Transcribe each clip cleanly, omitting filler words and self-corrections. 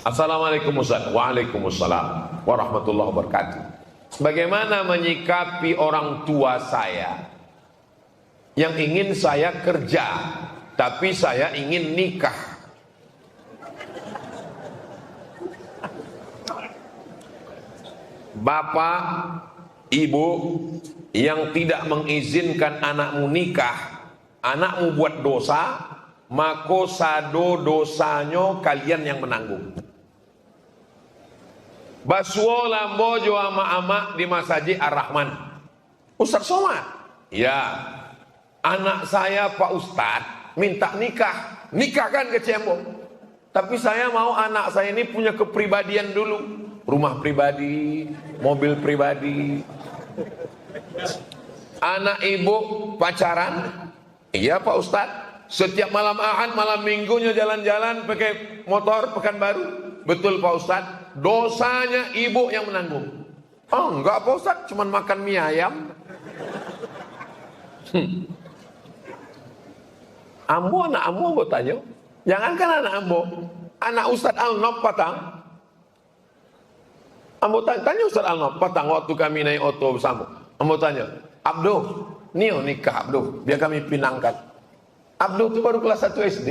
Assalamualaikum Ustaz. Waalaikumsalam warahmatullahi wabarakatuh. Bagaimana menyikapi orang tua saya yang ingin saya kerja, tapi saya ingin nikah? Bapak, ibu yang tidak mengizinkan anakmu nikah, anakmu buat dosa, maka sado dosanya kalian yang menanggung. Basuo lambo jo ama-ama di Masjid Ar-Rahman. Ustaz Somad, ya, anak saya Pak Ustadz minta nikah, nikahkan ke Cembo. Tapi saya mau anak saya ini punya kepribadian dulu, rumah pribadi, mobil pribadi. Anak ibu pacaran, iya Pak Ustadz. Setiap malam Ahad, malam Minggunya jalan-jalan pakai motor Pekanbaru. Betul Pak Ustadz. Dosanya ibu yang menanggung. Oh enggak Pak Ustadz, cuman makan mie ayam. Ambo anak ambo tanya. Jangankan anak ambo, anak Ustadz Al-Nob Patang. Ambo tanya Ustadz Al-Nob Patang waktu kami naik oto bersama. Ambo tanya, Abdo, nio nikah Abdo, biar kami pinangkan. Abdo itu baru kelas 1 SD.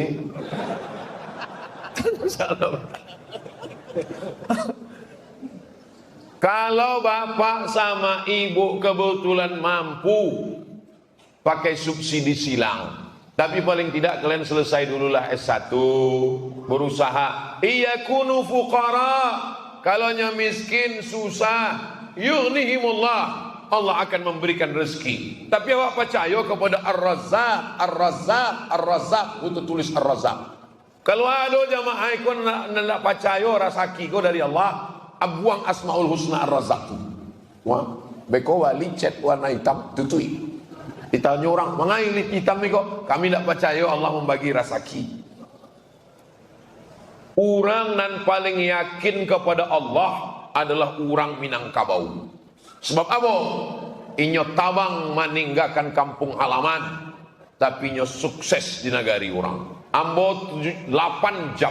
Kalau bapak sama ibu kebetulan mampu pakai subsidi silang, tapi paling tidak kalian selesai dululah S1, berusaha. Iyakunu fuqara, kalaunya miskin susah, yughnihimullah, Allah akan memberikan rezeki. Tapi awak percaya kepada Ar-Razzaq, Ar-Razzaq, Ar-Razzaq, untuk tulis Ar-Razzaq. Kalau ada jamaah ikut nak percaya rezeki ko dari Allah, abuang Asmaul Husna Ar-Razzaq tu. Wah, beko wali cat warna hitam tutui. Ditanya orang, "Mangai hitam ni kok?" Kami tak percaya Allah membagi rezeki. Orang nan paling yakin kepada Allah adalah orang Minangkabau. Sebab apa? Inyo tabang meninggalkan kampung halaman, tapi inyo sukses di negari orang. Ambo 8 jam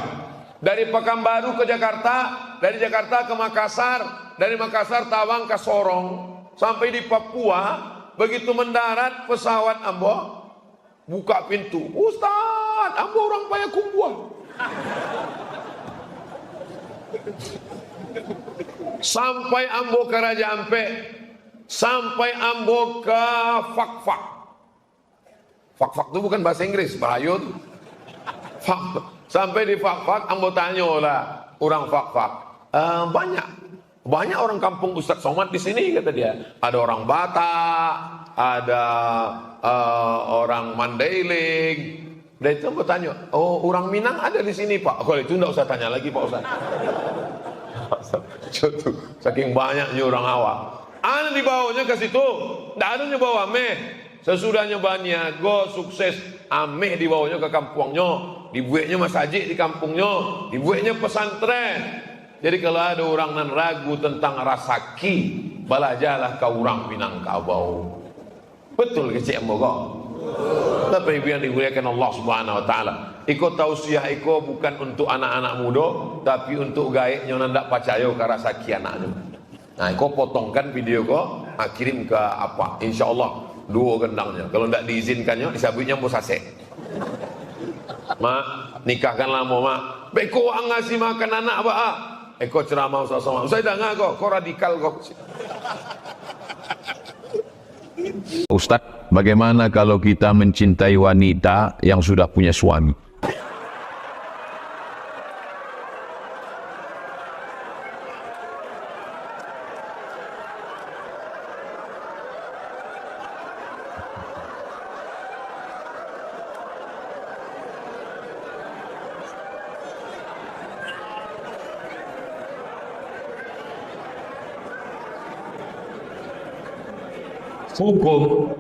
dari Pekanbaru ke Jakarta, dari Jakarta ke Makassar, dari Makassar Tawang ke Sorong, sampai di Papua. Begitu mendarat pesawat Ambo buka pintu, Ustaz, Ambo orang Payakumbuh. Sampai Ambo ke Raja Ampe, sampai Ambo ke Fakfak. Fakfak itu bukan bahasa Inggris, bahaya tuh. Sampai di Fakfak, Ambo tanya lah orang Fakfak, banyak orang kampung Ustaz Somad di sini, kata dia. Ada orang Batak, ada orang Mandailing. Dan itu Ambo tanya, oh orang Minang ada di sini Pak. Kalau itu enggak usah tanya lagi Pak Ustaz. Saking banyaknya orang awak. Ana dibawanya ke situ, tidak ada nyebawa meh. Sesudah nyobanya, go sukses, ameh dibawanya ke kampungnya, dibuatnya masjid di kampungnya, dibuatnya pesantren. Jadi kalau ada orang nan ragu tentang rasaki, belajarlah ke orang Minangkabau. Betul ke cik kok? Tapi yang dimuliakan Allah Subhanahu Wa Taala, ikut tausiah ikut bukan untuk anak-anak muda, tapi untuk gaibnya nanda percaya ke rasaki anaknya. Nah, ikut potongkan video kok, kirim ke apa? Insya Allah 2 gendangnya. Kalau tidak diizinkannya, disabitnya mau sase. Mak, nikahkanlah mau mak. Beko ngasih makan anak apa? Eko ceramah sama. Saya dah ngak kok radikal kok. Ustadz, bagaimana kalau kita mencintai wanita yang sudah punya suami? Hukum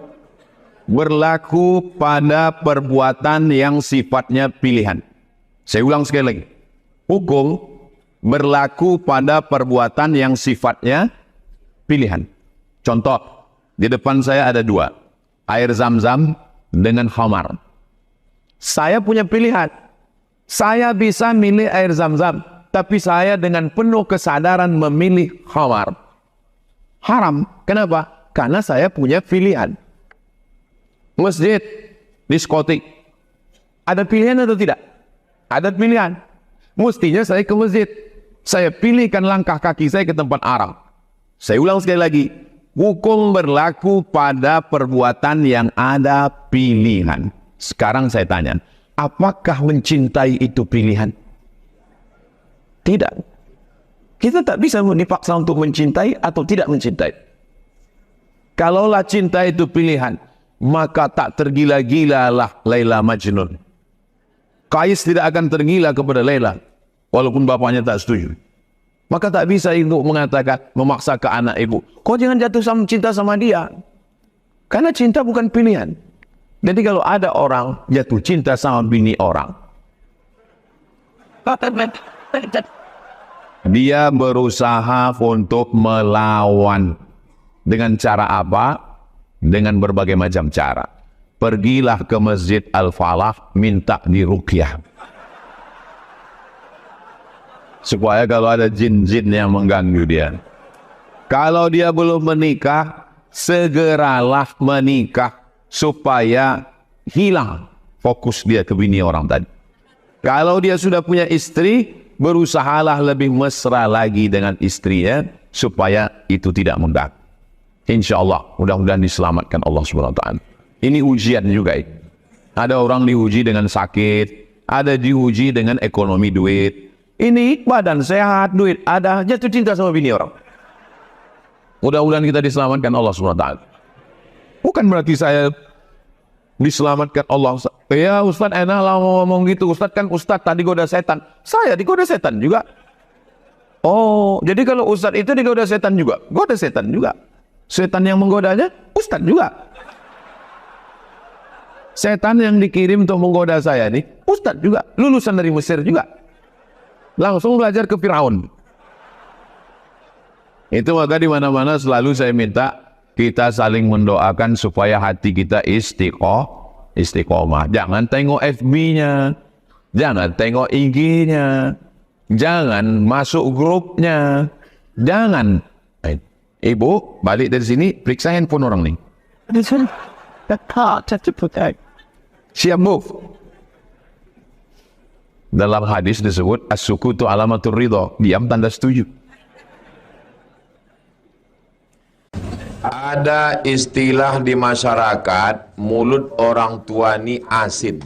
berlaku pada perbuatan yang sifatnya pilihan. Saya ulang sekali lagi. Hukum berlaku pada perbuatan yang sifatnya pilihan. Contoh, di depan saya ada 2. Air zam-zam dengan khamar. Saya punya pilihan. Saya bisa milih air zam-zam. tapi saya dengan penuh kesadaran memilih khamar. Haram. Kenapa? Karena saya punya pilihan. Masjid, diskotik. Ada pilihan atau tidak? Ada pilihan. Mestinya saya ke masjid. Saya pilihkan langkah kaki saya ke tempat haram. Saya ulang sekali lagi. Hukum berlaku pada perbuatan yang ada pilihan. Sekarang saya tanya, apakah mencintai itu pilihan? Tidak. Kita tak bisa dipaksa untuk mencintai atau tidak mencintai. Kalaulah cinta itu pilihan, maka tak tergila-gilalah Laila Majnun. Qais tidak akan tergila kepada Laila, walaupun bapaknya tak setuju. Maka tak bisa ibu mengatakan, memaksa ke anak ibu, kau jangan jatuh cinta sama dia. Karena cinta bukan pilihan. Jadi kalau ada orang jatuh cinta sama bini orang, dia berusaha untuk melawan. Dengan cara apa? Dengan berbagai macam cara. Pergilah ke Masjid Al-Falah, minta diruqyah. Supaya kalau ada jin-jin yang mengganggu dia. Kalau dia belum menikah, segeralah menikah. Supaya hilang fokus dia ke bini orang tadi. Kalau dia sudah punya istri, berusahalah lebih mesra lagi dengan istrinya. Supaya itu tidak mengganggu. Insya Allah, mudah-mudahan diselamatkan Allah SWT. Ini ujian juga. Ada orang diuji dengan sakit, ada diuji dengan ekonomi duit. Ini badan sehat, duit ada, jatuh cinta sama bini orang. Mudah-mudahan kita diselamatkan Allah SWT. Bukan berarti saya diselamatkan Allah. Ya Ustaz enak lah ngomong gitu. Ustaz kan Ustaz tadi goda setan. Saya digoda setan juga. Oh, jadi kalau Ustaz itu digoda setan juga. Goda setan juga. Setan yang menggodanya, Ustaz juga. Setan yang dikirim untuk menggoda saya nih, Ustaz juga. Lulusan dari Mesir juga. Langsung belajar ke Firaun. Itu maka di mana-mana selalu saya minta kita saling mendoakan supaya hati kita istiqomah. Jangan tengok FB-nya, jangan tengok IG-nya, jangan masuk grupnya, jangan. Ibu, balik dari sini, periksa handphone orang ni. Siap move. Dalam hadis disebut, as-sukutu alamatur ridha. Diam tanda setuju. Ada istilah di masyarakat, mulut orang tua ni asin.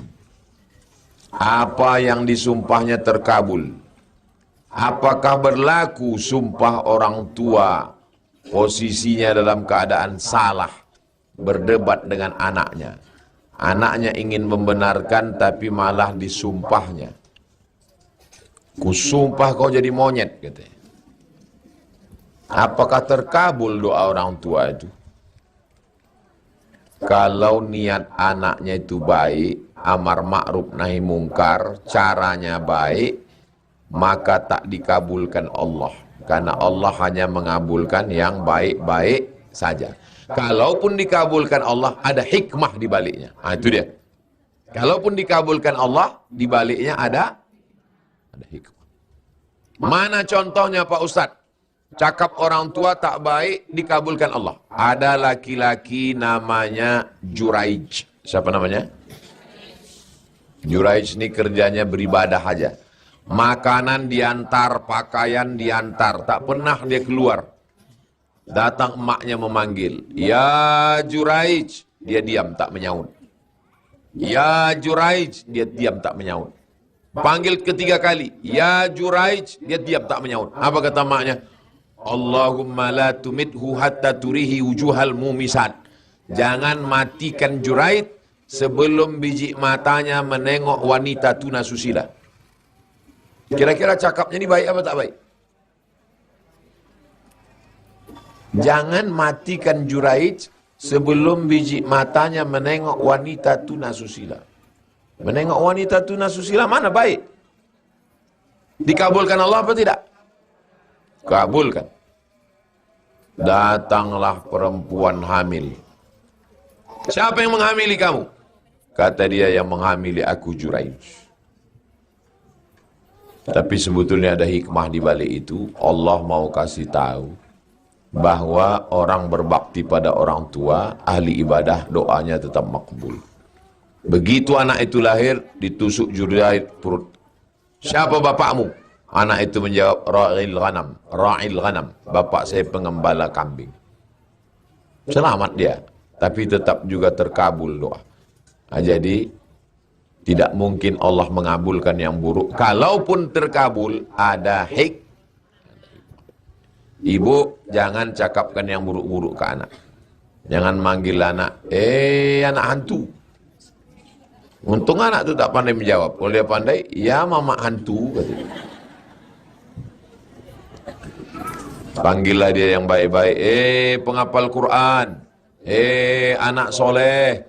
Apa yang disumpahnya terkabul. Apakah berlaku sumpah orang tua posisinya dalam keadaan salah, berdebat dengan anaknya. Anaknya ingin membenarkan tapi malah disumpahnya. Kusumpah kau jadi monyet, katanya. Apakah terkabul doa orang tua itu? Kalau niat anaknya itu baik, amar ma'ruf nahi mungkar, caranya baik, maka tak dikabulkan Allah. Karena Allah hanya mengabulkan yang baik-baik saja. Kalaupun dikabulkan Allah, ada hikmah di baliknya. Nah, itu dia. Kalaupun dikabulkan Allah, di baliknya ada hikmah. Mana contohnya Pak Ustadz? Cakap orang tua tak baik, dikabulkan Allah. Ada laki-laki namanya Juraij. Siapa namanya? Juraij ini kerjanya beribadah aja. Makanan diantar, pakaian diantar, tak pernah dia keluar. Datang emaknya memanggil, ya Juraij, dia diam tak menyaut. Ya Juraij, dia diam tak menyaut. Panggil ketiga kali, ya Juraij, dia diam tak menyaut. Apa kata emaknya? Allahumma la tumithu hatta turihi wujuhal mumisat. Jangan matikan Juraij sebelum biji matanya menengok wanita tuna susila. Kira-kira cakapnya ini baik apa tak baik? Jangan matikan Juraij sebelum biji matanya menengok wanita tuna susila. Menengok wanita tuna susila mana baik? Dikabulkan Allah apa tidak? Kabulkan. Datanglah perempuan hamil. Siapa yang menghamili kamu? Kata dia, yang menghamili aku Juraij. Tapi sebetulnya ada hikmah di balik itu. Allah mau kasih tahu bahwa orang berbakti pada orang tua, ahli ibadah, doanya tetap makbul. Begitu anak itu lahir, ditusuk jurjait perut. Siapa bapakmu? Anak itu menjawab, ra'il ghanam. Ra'il ghanam. Bapak saya pengembala kambing. Selamat dia, tapi tetap juga terkabul doa. Nah, jadi tidak mungkin Allah mengabulkan yang buruk. Kalaupun terkabul, ada hikmah. Ibu jangan cakapkan yang buruk-buruk ke anak. Jangan manggil anak, anak hantu. Untung anak itu tak pandai menjawab. Kalau dia pandai, ya mama hantu. Panggillah dia yang baik-baik. Penghafal Quran. Anak soleh.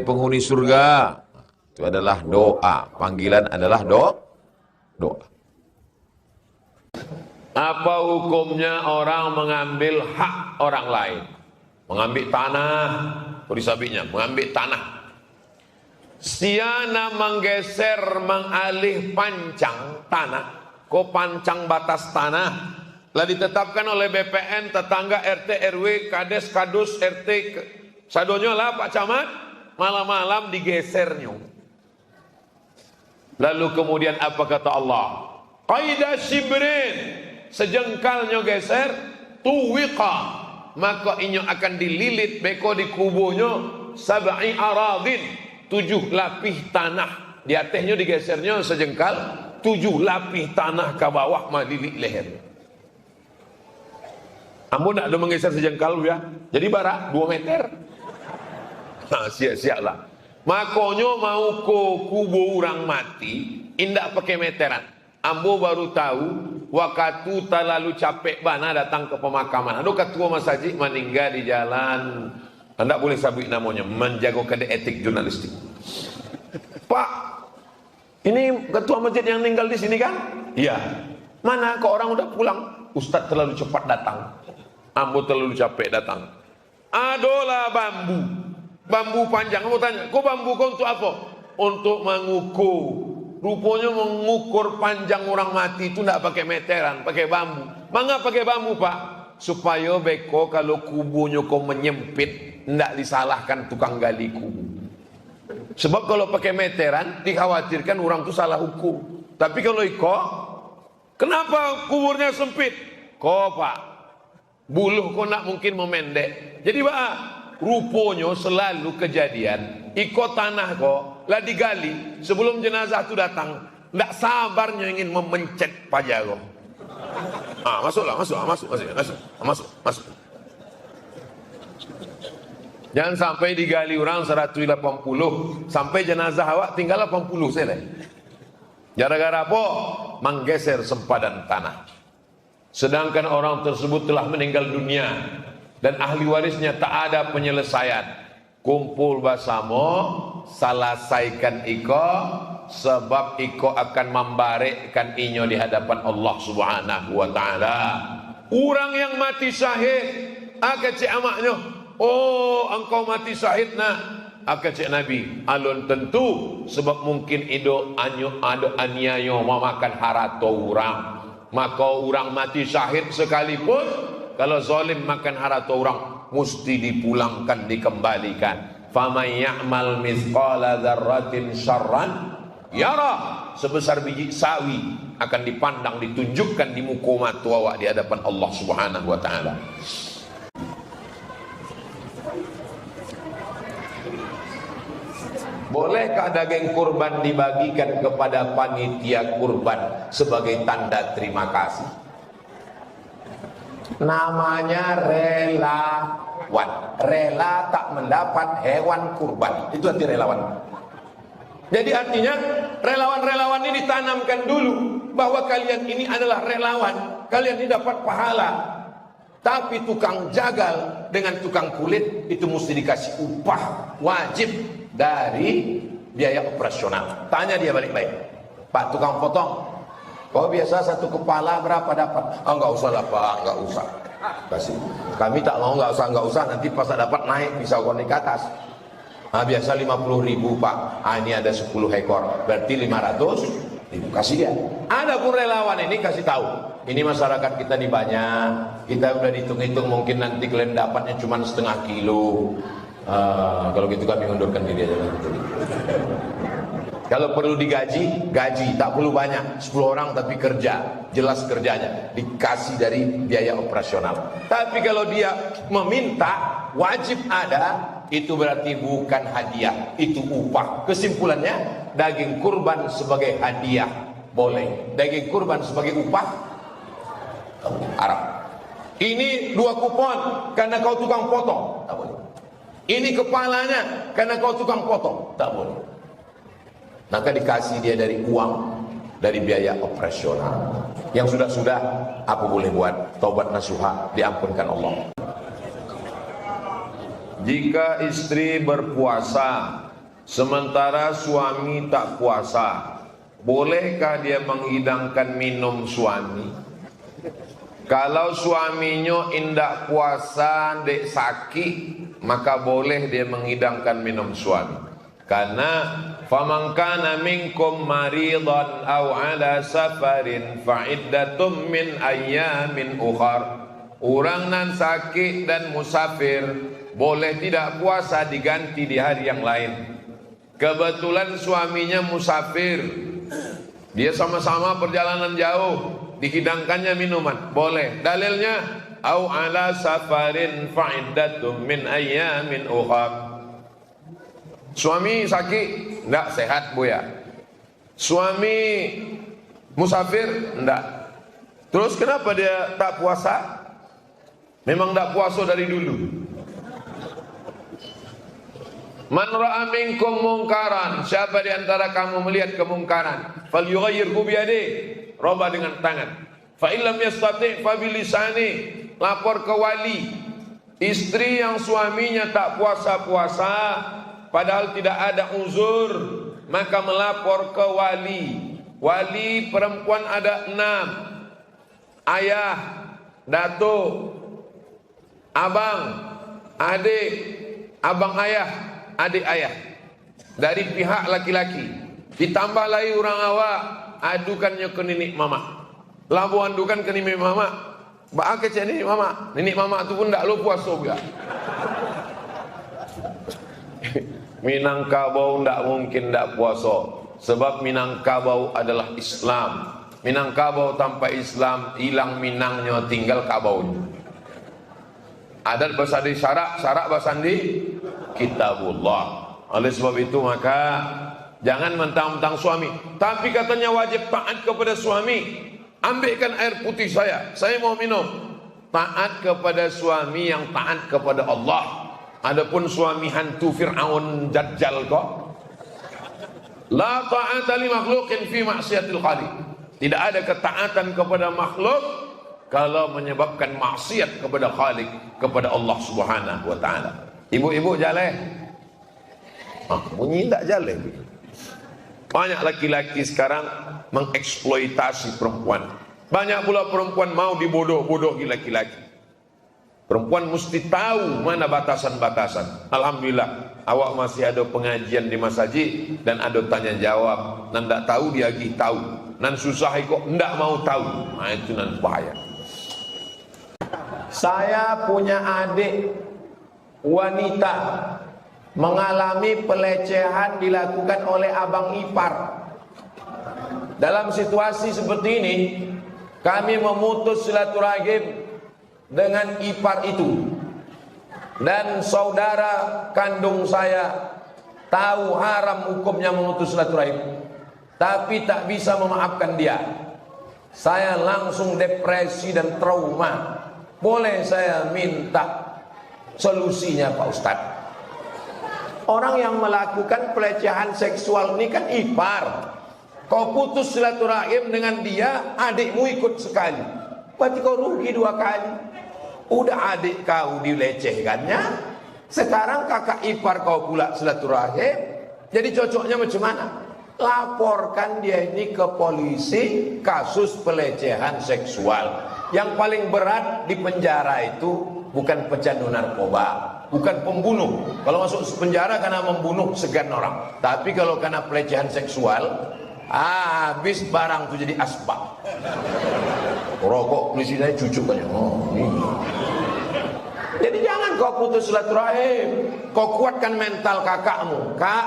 Penghuni surga. Itu adalah doa. Panggilan adalah doa. Apa hukumnya orang mengambil hak orang lain? Mengambil tanah, perisabinya, mengambil tanah. Siana menggeser, mengalih pancang tanah, ko pancang batas tanah, lah ditetapkan oleh BPN, tetangga, RT, RW, Kades, Kadus, RT, sadonyo lah Pak Camat, malam-malam digesernya. Lalu kemudian apa kata Allah? Qaidah shibrin, sejengkalnya geser, tuwiqa, maka inyo akan dililit beko di kubuhnya sab'i aradin, 7 lapih tanah. Di atasnya digesernya sejengkal, 7 lapih tanah ke bawah malilit leher. Ambo nak ada menggeser sejengkal ya. Jadi barak 2 meter. Nah, siap-siap lah. Makanya mau ke kubu orang mati, indak pakai meteran. Ambo baru tahu waktu terlalu capek bana datang ke pemakaman. Ada ketua masjid meninggal di jalan, anda boleh sabut namanya, menjaga kode etik jurnalistik. Pak, ini ketua masjid yang meninggal di sini kan? Iya. Mana kok orang udah pulang? Ustadz terlalu cepat datang. Ambo terlalu capek datang. Adolah bambu panjang. Ambo tanya, kok bambu kau untuk apa? Untuk mengukur. Rupanya mengukur panjang orang mati itu tidak pakai meteran, pakai bambu. Mangga pakai bambu Pak? Supaya beko kalau kubunya kau menyempit, tidak disalahkan tukang gali kubu. Sebab kalau pakai meteran, dikhawatirkan orang itu salah hukum. Tapi kalau iko, kenapa kuburnya sempit? Kok Pak, buluh kau nak mungkin memendek. Jadi Pak, rupanya selalu kejadian, iko tanah kok lah digali sebelum jenazah itu datang, tidak sabarnya ingin memencet pajaro. Masuk. Jangan sampai digali orang 180 sampai jenazah awak tinggal 80 selesai. Gara-gara apa? Menggeser sempadan tanah. Sedangkan orang tersebut telah meninggal dunia dan ahli warisnya tak ada penyelesaian. Kumpul bersama, selesaikan iko, sebab iko akan membarekkan inyo di hadapan Allah Subhanahu wa taala. Orang yang mati syahid, cek amaknya, oh engkau mati syahid nah, cek Nabi, alun tentu sebab mungkin ido aniayo memakan harato orang. Maka orang mati syahid sekalipun, kalau zalim makan harato orang, mesti dipulangkan, dikembalikan. Faman ya'mal mithqala dzarratin syarran yara, sebesar biji sawi akan dipandang, ditunjukkan di muka mata awak di hadapan Allah Subhanahu wa taala. Bolehkah daging kurban dibagikan kepada panitia kurban sebagai tanda terima kasih? Namanya relawan. Rela tak mendapat hewan kurban. Itu arti relawan. Jadi artinya relawan-relawan ini ditanamkan dulu bahwa kalian ini adalah relawan. Kalian ini dapat pahala. Tapi tukang jagal dengan tukang kulit itu mesti dikasih upah wajib dari biaya operasional. Tanya dia balik-balik. Pak tukang potong, kau biasa satu kepala berapa dapat? Enggak usah lah Pak, enggak usah. Kasih. Kami tak mau, enggak usah. Nanti pas dapat naik pisau kau ke atas. Biasa 50.000 Pak. Ini ada 10 ekor, berarti 500 Itu kasih dia. Ada pun relawan ini kasih tahu. Ini masyarakat kita di banyak. Kita udah dihitung-hitung mungkin nanti kalian dapatnya cuma setengah kilo. Kalau gitu kami undurkan diri aja nanti. Kalau perlu digaji, gaji, tak perlu banyak, 10 orang tapi kerja, jelas kerjanya, dikasih dari biaya operasional. Tapi kalau dia meminta, wajib ada, itu berarti bukan hadiah, itu upah. Kesimpulannya, daging kurban sebagai hadiah boleh, daging kurban sebagai upah haram. Ini 2 kupon karena kau tukang potong, tak boleh. Ini kepalanya karena kau tukang potong, tak boleh. Maka dikasih dia dari uang, dari biaya operasional. Yang sudah-sudah, apa boleh buat? Taubat nasuha, diampunkan Allah. Jika istri berpuasa, sementara suami tak puasa, bolehkah dia menghidangkan minum suami? Kalau suaminya indak puasa, dek sakit, maka boleh dia menghidangkan minum suami. Karena faman kana minkum maridan aw ala safarin fa iddatum min ayyamin ukhar. Orang nan sakit dan musafir boleh tidak puasa diganti di hari yang lain. Kebetulan suaminya musafir, dia sama-sama perjalanan jauh, dihidangkannya minuman, boleh. Dalilnya aw ala safarin fa iddatum min ayyamin ukhar. Suami sakit, enggak sehat Buya. Suami musafir, enggak. Terus kenapa dia tak puasa? Memang enggak puasa dari dulu. Man ra'a minkum mungkaran, siapa di antara kamu melihat kemungkaran, falyughayyirhu biyadihi, robah dengan tangan. Fa illam yastati' fa bilisani, lapor ke wali. Istri yang suaminya tak puasa-puasa padahal tidak ada uzur, maka melapor ke wali. Wali perempuan ada 6. Ayah, datuk, abang, adik, abang ayah, adik ayah. Dari pihak laki-laki. Ditambah lagi orang awak, adukannya ke nenek mama. Labu adukan ke nenek mama. Ba'a kecil nenek mama. Nenek mama itu pun tak lu puasa juga. Minangkabau tidak mungkin tidak puasa, sebab Minangkabau adalah Islam. Minangkabau tanpa Islam hilang minangnya, tinggal kabau. Adat basandi syarak, syarak basandi kitabullah. Oleh sebab itu maka jangan mentang-mentang suami, tapi katanya wajib taat kepada suami. Ambilkan air putih saya mau minum. Taat kepada suami yang taat kepada Allah. Adapun suami hantu Fir'aun Dajjal kok, la ta'ata li makhluqin fi maksiatil khaliq. Tidak ada ketaatan kepada makhluk kalau menyebabkan maksiat kepada Khaliq, kepada Allah Subhanahu wa taala. Ibu-ibu jalan. Bunyi tak jalan. Banyak laki-laki sekarang mengeksploitasi perempuan. Banyak pula perempuan mau dibodoh-bodohi laki-laki. Perempuan mesti tahu mana batasan-batasan. Alhamdulillah, awak masih ada pengajian di masjid dan ada tanya jawab. Nan tak tahu dia lagi tahu. Nan susah kok ndak mau tahu. Nah itu nan bahaya. Saya punya adik wanita mengalami pelecehan dilakukan oleh abang ipar. Dalam situasi seperti ini, kami memutus silaturahim dengan ipar itu, dan saudara kandung saya tahu haram hukumnya memutus silaturahim, tapi tak bisa memaafkan dia. Saya langsung depresi dan trauma. Boleh saya minta solusinya Pak Ustadz? Orang yang melakukan pelecehan seksual ini kan ipar. Kau putus silaturahim dengan dia, adikmu ikut sekali, berarti kau rugi 2 kali. Udah adik kau dilecehkannya, sekarang kakak ipar kau pula silaturahim. Jadi cocoknya macam mana? Laporkan dia ini ke polisi, kasus pelecehan seksual. Yang paling berat di penjara itu bukan pecandu narkoba, bukan pembunuh. Kalau masuk penjara karena membunuh segan orang, tapi kalau karena pelecehan seksual Habis barang tuh jadi asbak. Rokok di sini cucuk aja. Oh, ini. Jadi jangan kau putus silaturahim. Kau kuatkan mental kakakmu. Kak,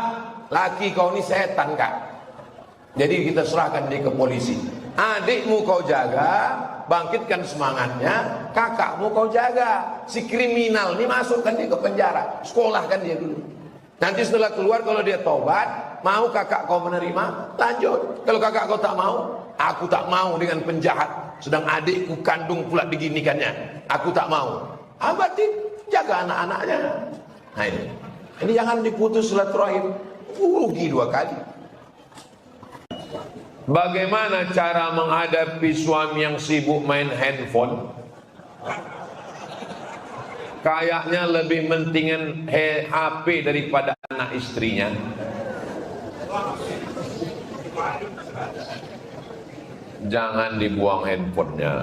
laki kau ini setan, Kak. Jadi kita serahkan dia ke polisi. Adikmu kau jaga, bangkitkan semangatnya. Kakakmu kau jaga. Si kriminal ini masukkan dia ke penjara. Sekolahkan dia dulu. Nanti setelah keluar kalau dia tobat, mau kakak kau menerima, lanjut. Kalau kakak kau tak mau, aku tak mau dengan penjahat. Sedang adikku kandung pula diginikannya. Aku tak mau. Berarti jaga anak-anaknya. Nah ini. Ini jangan diputus silaturahim. Rugi 2 kali. Bagaimana cara menghadapi suami yang sibuk main handphone? Kayaknya lebih mentingin HP daripada anak istrinya. Jangan dibuang handphonenya.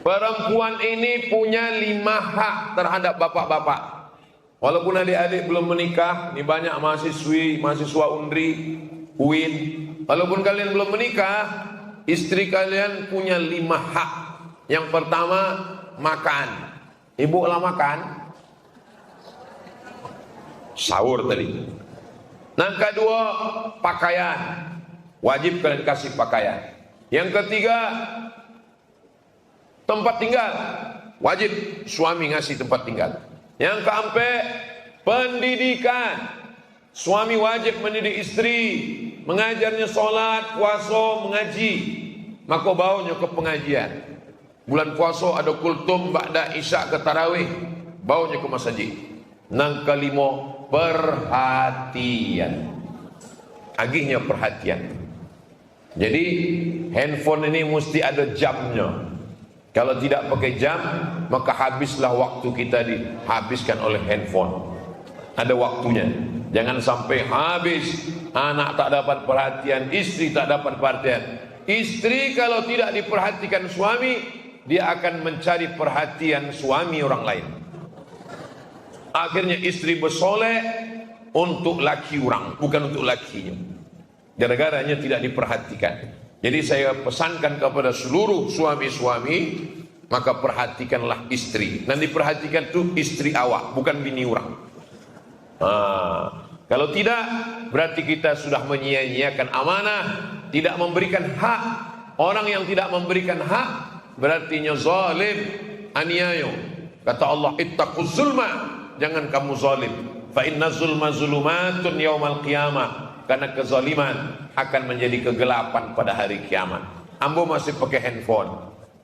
Perempuan ini punya 5 hak terhadap bapak-bapak. Walaupun adik-adik belum menikah, ini banyak mahasiswa UNRI, UIN. Walaupun kalian belum menikah, istri kalian punya 5 hak. Yang pertama, makan. Ibu lah makan. Sahur tadi. Yang kedua, pakaian. Wajib kalian kasih pakaian. Yang ketiga, tempat tinggal. Wajib suami ngasih tempat tinggal. Yang keempat, pendidikan. Suami wajib mendidik istri, mengajarnya sholat, puasa, mengaji. Maka bawanya ke pengajian. Bulan puasa ada kultum, ba'da isya ke tarawih, bawanya ke masjid. Yang kelima, perhatian. Agihnya perhatian. Jadi handphone ini mesti ada jamnya. Kalau tidak pakai jam, maka habislah waktu kita dihabiskan oleh handphone. Ada waktunya. Jangan sampai habis, anak tak dapat perhatian, istri tak dapat perhatian. Istri kalau tidak diperhatikan suami, dia akan mencari perhatian suami orang lain. Akhirnya istri bersolek untuk laki orang, bukan untuk lakinya. Gara-garanya tidak diperhatikan. Jadi saya pesankan kepada seluruh suami-suami, maka perhatikanlah istri. Dan diperhatikan itu istri awak, bukan bini orang. Kalau tidak, berarti kita sudah menyia-nyiakan amanah, tidak memberikan hak. Orang yang tidak memberikan hak, berarti zalim, aniaya. Kata Allah, ittaquz zulma, jangan kamu zalim. Fa inna zulma zulumatun yaumal qiyamah. Karena kezaliman akan menjadi kegelapan pada hari kiamat. Ambo masih pakai handphone.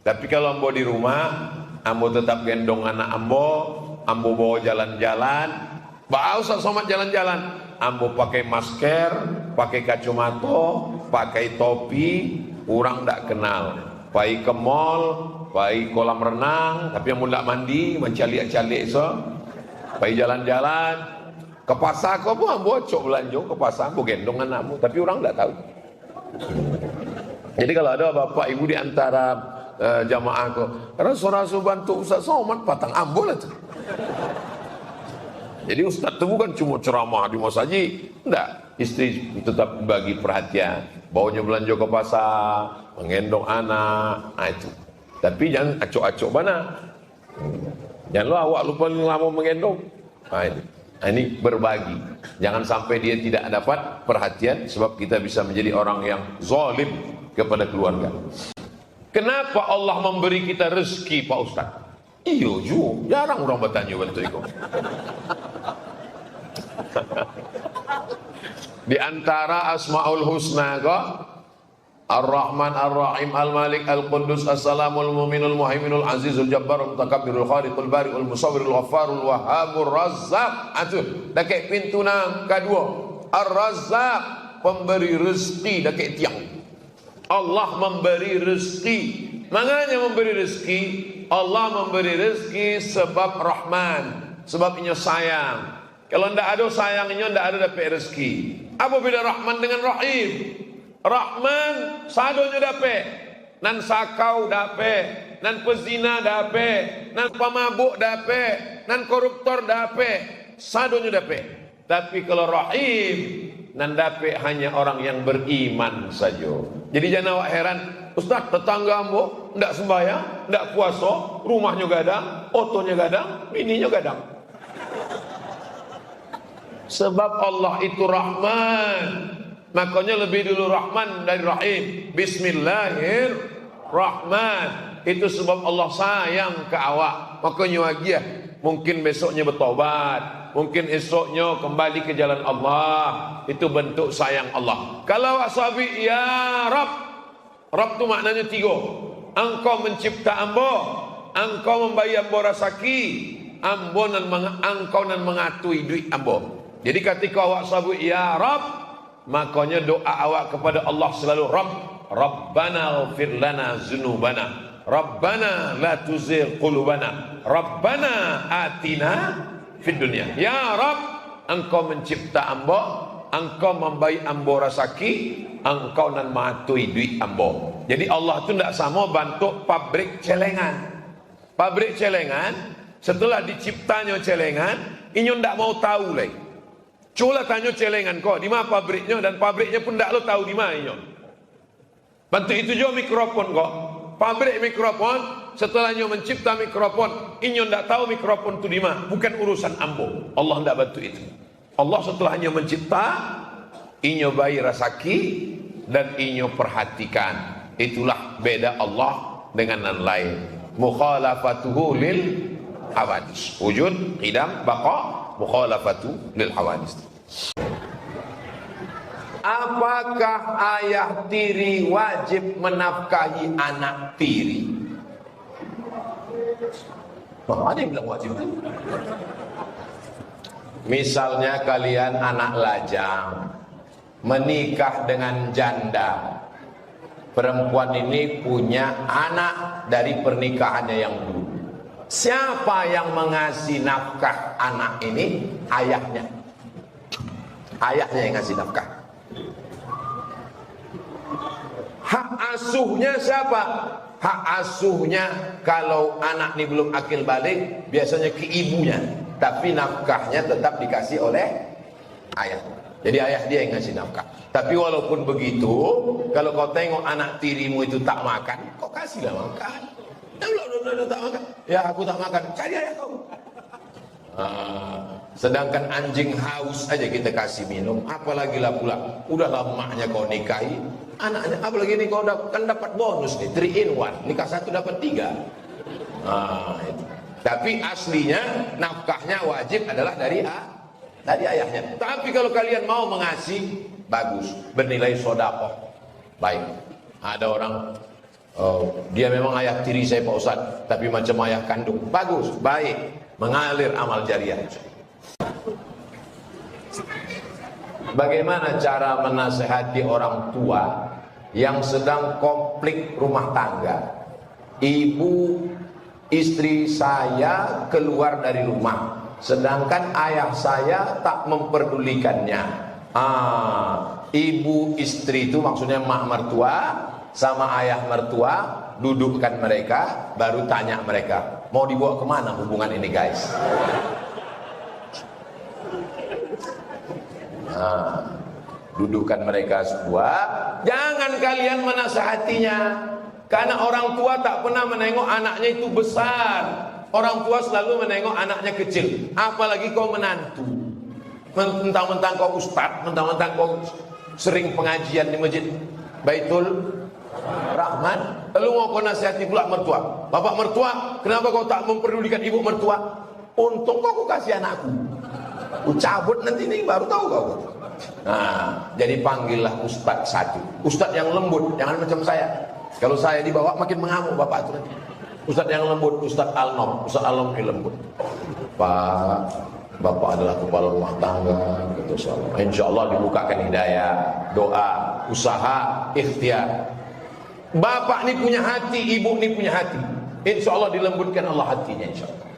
Tapi kalau ambo di rumah, ambo tetap gendong anak ambo bawa jalan-jalan. Ba usah somat jalan-jalan. Ambo pakai masker, pakai kacamata, pakai topi, orang tak kenal. Pai ke mall, pai kolam renang, tapi ambo tak mandi, mencalik-calik so. Pai jalan-jalan. Ke pasar kau pun ambo cok belanja ke pasar, ambo gendong anakmu, tapi orang tak tahu. Jadi kalau ada bapak ibu di antara jamaah kau, rasul bantu Ustaz Somad patang ambo lah tu. Jadi Ustaz tu bukan cuma ceramah di masjid, enggak. Istri tetap bagi perhatian, bawanya belanja ke pasar, menggendong anak, itu. Tapi jangan acok-acok mana. Jangan lu awak lupa lama menggendong. Itu. Ini berbagi. Jangan sampai dia tidak dapat perhatian, sebab kita bisa menjadi orang yang zalim kepada keluarga. Kenapa Allah memberi kita rezeki, Pak Ustaz? Iyo juga, jarang orang bertanya bentuk itu. Di antara Asmaul Husna kok, Ar-Rahman, Ar-Rahim, Al-Malik, Al-Qudus, As-Salamul Muminul Muhaiminul Azizul Jabbarul Mutakabbirul Khaliqul Bari'ul Musawwirul Ghaffarul Wahhabur Razzaq. Atuh, dekat pintu nang kedua. Ar-Razzaq, pemberi rezeki dekat tiang. Allah memberi rezeki. Makanya memberi rezeki, Allah memberi rezeki sebab Rahman, sebabnya sayang. Kalau ndak ada sayangnya, ndak ada dapat rezeki. Apa beda Rahman dengan Rahim? Rahman sadonya dapat, nan sakau dapat, nan pezina dapat, nan pemabuk dapat, nan koruptor dapat, sadonya dapat. Tapi kalau rahim nandape hanya orang yang beriman saja. Jadi jangan awak heran, Ustaz, tetangga ambo ndak sembahyang, ndak puasa, rumahnya gadang, otonya gadang, bininya gadang. Sebab Allah itu Rahman, makanya lebih dulu Rahman dari Rahim. Bismillahirrahman. Itu sebab Allah sayang ke awak. Makanya wagiah, mungkin besoknya bertobat, mungkin esoknya kembali ke jalan Allah. Itu bentuk sayang Allah. Kalau awak sabi, ya Rabb, Rabb itu maknanya 3. Engkau mencipta ambo, engkau membayi ambo rasaki, ambo nan engkau nan mengatui duit ambo. Jadi ketika awak sabu ya Rabb, makanya doa awak kepada Allah selalu Rabb, Rabbana ighfir lana dzunubana, Rabbana la tuzigh qulubana, Rabbana atina fid dunya. Ya Rabb, engkau mencipta ambo, engkau membayi ambo rasaki, engkau nan matui duit ambo. Jadi Allah itu tidak sama bentuk pabrik celengan. Pabrik celengan, setelah diciptanya celengan, inyo tidak mau tahu lagi. Cula tanya celengan kok di mana pabriknya, dan pabriknya pun tidak lo tahu di mana. Bantu itu juga mikrofon kok. Pabrik mikrofon, setelahnya mencipta mikrofon, inyo tidak tahu mikrofon itu di mana. Bukan urusan ambo. Allah tidak bantu itu. Allah setelahnya mencipta, inyo bayi rasaki dan inyo perhatikan. Itulah beda Allah dengan yang lain. Mukhalafatuhu lil hawadis. Wujud, qidam, baqa, mukhalafatu lil hawadis. Apakah ayah tiri wajib menafkahi anak tiri? Ada yang bilang wajib. Misalnya kalian anak lajang menikah dengan janda. Perempuan ini punya anak dari pernikahannya yang dulu. Siapa yang mengasih nafkah anak ini? Ayahnya. Ayahnya yang ngasih nafkah. Hak asuhnya siapa? Hak asuhnya kalau anak ini belum akil balik, biasanya ke ibunya. Tapi nafkahnya tetap dikasih oleh ayah. Jadi ayah dia yang ngasih nafkah. Tapi walaupun begitu, kalau kau tengok anak tirimu itu tak makan, kau kasihlah makan. Tak makan. Ya aku tak makan. Cari ayah kau. Sedangkan anjing haus aja kita kasih minum, apalagi lah pula udahlah emaknya kau nikahi anaknya, apalagi ini kau kan dapat bonus nih 3 in 1, nikah 1 dapat 3. Itu. Tapi aslinya nafkahnya wajib adalah dari ayahnya. Tapi kalau kalian mau mengasih, bagus, bernilai sedekah. Baik. Ada orang dia memang ayah tiri saya Pak Ustaz, tapi macam ayah kandung. Bagus, baik, mengalir amal jariah. Bagaimana cara menasehati orang tua yang sedang konflik rumah tangga? Ibu istri saya keluar dari rumah, sedangkan ayah saya tak memperdulikannya. Ibu istri itu maksudnya mak mertua sama ayah mertua, dudukkan mereka, baru tanya mereka, mau dibawa kemana hubungan ini guys? Dudukkan mereka semua. Jangan kalian menasihatinya, karena orang tua tak pernah menengok anaknya itu besar. Orang tua selalu menengok anaknya kecil. Apalagi kau menantu, mentang-mentang kau ustaz, mentang-mentang kau sering pengajian di masjid Baitul Rahman, lalu mau kau nasihati pula mertua. Bapak mertua, kenapa kau tak memperdulikan ibu mertua? Untung kau kasih anakku, ku cabut nanti nih baru tahu kau. Jadi panggillah ustaz satu, ustaz yang lembut, jangan macam saya. Kalau saya dibawa makin mengamuk bapak itu nanti. Ustaz yang lembut, Ustaz Al-Nom. Ustaz Al-Nom yang lembut. Pak, bapak adalah kepala rumah tangga, gitu. Insya Allah dibukakan hidayah, doa, usaha, ikhtiar. Bapak ini punya hati, ibu ini punya hati. Insya Allah dilembutkan Allah hatinya, insya Allah.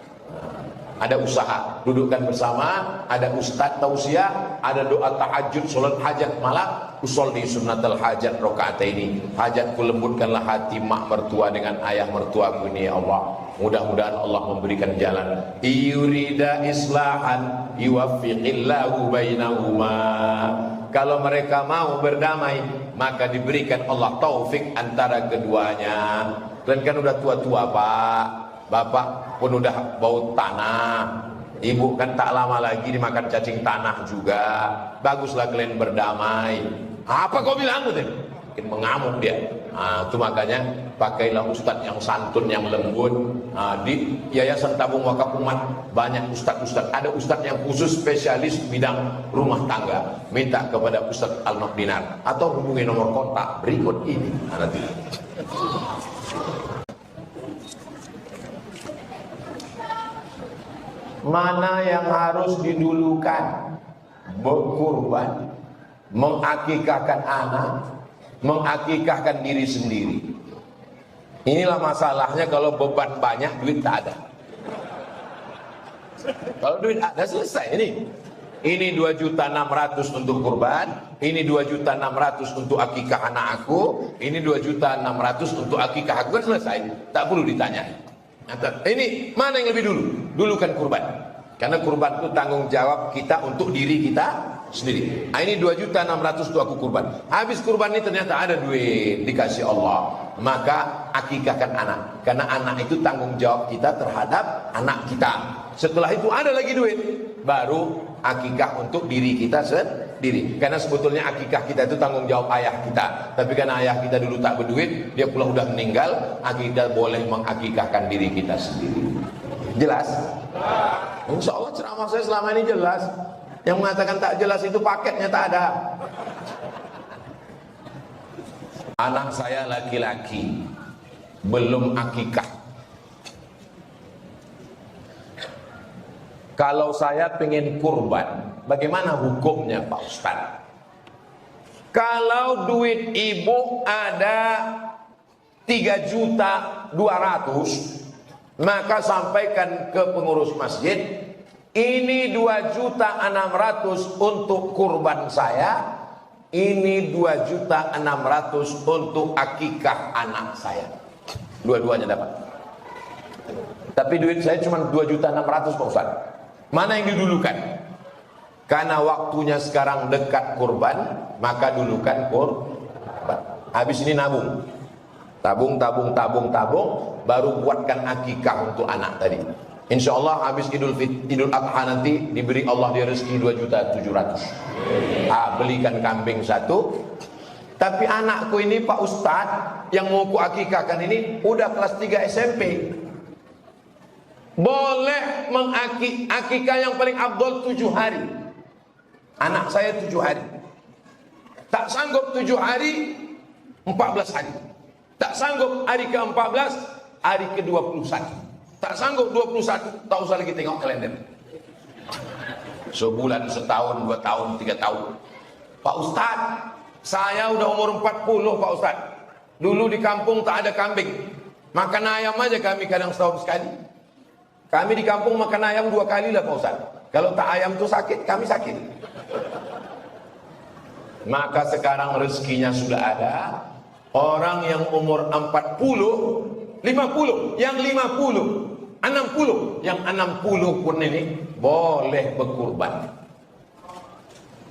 ada usaha, dudukkan bersama, ada ustadz tausiah, ada doa tahajud, sholat hajat malam, usolli sunnatal hajat rakaat ini. Hajatku lembutkanlah hati mak mertua dengan ayah mertuaku ini ya Allah. Mudah-mudahan Allah memberikan jalan. Yurida islahan yuwaffiqillahu bainahuma. Kalau mereka mau berdamai, maka diberikan Allah taufik antara keduanya. Kalian kan udah tua-tua Pak, Bapak pun udah bau tanah, Ibu kan tak lama lagi dimakan cacing tanah juga. Baguslah kalian berdamai. Apa kau bilang gitu? Mungkin mengamuk dia. Itu makanya pakailah ustadz yang santun, yang lembut. Di Yayasan Tabung Wakaf Umat banyak ustadz-ustadz. Ada ustadz yang khusus spesialis bidang rumah tangga. Minta kepada Ustadz Al-Naqdinar atau hubungi nomor kontak berikut ini. Nanti. Mana yang harus didulukan? Berkurban, mengakikahkan anak, mengakikahkan diri sendiri. Inilah masalahnya kalau beban banyak, duit tak ada. Kalau duit ada selesai ini. Ini 2.600.000 untuk kurban, ini 2.600.000 untuk akikah anak aku, ini 2.600.000 untuk akikah aku, kan selesai. Tak perlu ditanya. Ini mana yang lebih dulu? Dulukan kurban. Karena kurban itu tanggung jawab kita untuk diri kita sendiri. Ini 2.600.000 itu aku kurban. Habis kurban ini ternyata ada duit dikasih Allah, maka akikahkan anak. Karena anak itu tanggung jawab kita terhadap anak kita. Setelah itu ada lagi duit, baru akikah untuk diri kita sendiri. Karena sebetulnya akikah kita itu tanggung jawab ayah kita. Tapi karena ayah kita dulu tak berduit, dia pula udah meninggal, akikah boleh mengakikahkan diri kita sendiri. Jelas? Insya Allah ceramah saya selama ini jelas. Yang mengatakan tak jelas itu paketnya tak ada. Anak saya laki-laki belum akikah. Kalau saya pengen kurban, bagaimana hukumnya Pak Ustadz? Kalau duit ibu ada 3.200.000, maka sampaikan ke pengurus masjid, ini 2.600.000 untuk kurban saya, ini 2.600.000 untuk akikah anak saya. Dua-duanya dapat. Tapi duit saya cuma 2.600.000 Pak Ustadz. Mana yang didulukan? Karena waktunya sekarang dekat kurban, maka dulukan kurban. Habis ini nabung. Tabung, baru buatkan akikah untuk anak tadi. Insya Allah habis Idul Adha nanti diberi Allah dia rezeki 2.700.000. Belikan kambing satu. Tapi anakku ini Pak Ustadz yang mau ku akikahkan ini udah kelas 3 SMP. Boleh mengakikah yang paling abdol 7 hari. Anak saya 7 hari. Tak sanggup 7 hari, 14 hari. Tak sanggup hari ke-14, hari ke-21. Tak sanggup 21, tak usah lagi tengok kalender. Sebulan, setahun, 2 tahun, 3 tahun. Pak Ustadz, saya udah umur 40 Pak Ustadz. Dulu di kampung tak ada kambing. Makan ayam aja kami kadang setahun sekali. Kami di kampung makan ayam 2 kali lah Pak Ustaz. Kalau tak ayam tuh sakit, kami sakit. Maka sekarang rezekinya sudah ada. Orang yang umur 40, 50, yang 50, 60, yang 60 pun ini boleh berkurban.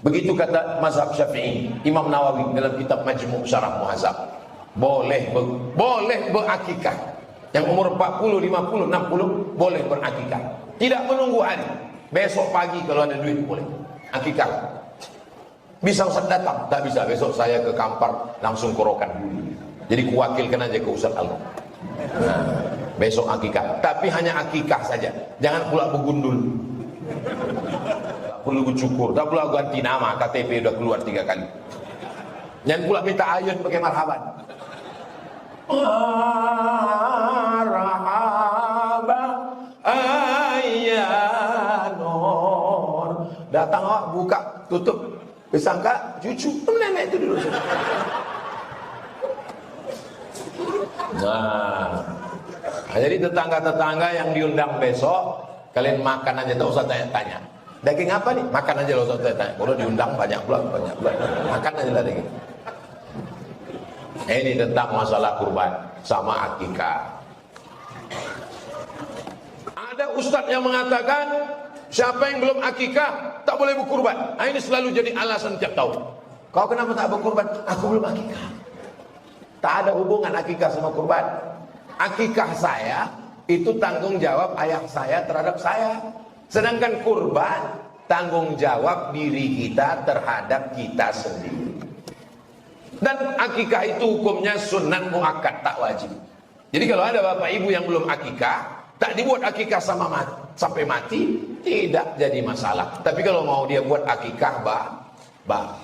Begitu kata mazhab Syafi'i, Imam Nawawi dalam kitab Majmu' Syarah Muhadzab. Boleh berakikah. Yang umur 40, 50, 60 boleh berakikah. Tidak menunggu hari. Besok pagi kalau ada duit boleh akikah. Bisa Ustaz datang? Tak bisa. Besok saya ke Kampar langsung korokan dulu. Jadi kuwakilkan aja ke Ustaz Allah. Besok akikah. Tapi hanya akikah saja. Jangan pula begundul. Tak perlu cukur. Tak pula ganti nama. KTP udah keluar 3 kali. Jangan pula minta ayun pakai marhaban. Marhaba ayyanur. Datang awak buka tutup, disangka cucu nenek itu dulu. Nah, jadi tetangga-tetangga yang diundang besok Kalian makan aja tak usah tanya-tanya. Daging apa nih? Makan aja lah usah tanya-tanya. Kalau diundang banyak pula. Makan aja lah daging. Ini tentang masalah kurban sama akikah. Ada ustadz yang mengatakan siapa yang belum akikah tak boleh berkurban. Nah, ini selalu jadi alasan tiap tahun. Kau kenapa tak berkurban? Aku belum akikah. Tak ada hubungan akikah sama kurban. Akikah saya itu tanggung jawab ayah saya terhadap saya. Sedangkan kurban tanggung jawab diri kita terhadap kita sendiri. Dan akikah itu hukumnya sunnah muakkad, tak wajib. Jadi kalau ada bapak ibu yang belum akikah, tak dibuat akikah sampai mati, tidak jadi masalah. Tapi kalau mau dia buat akikah, bah.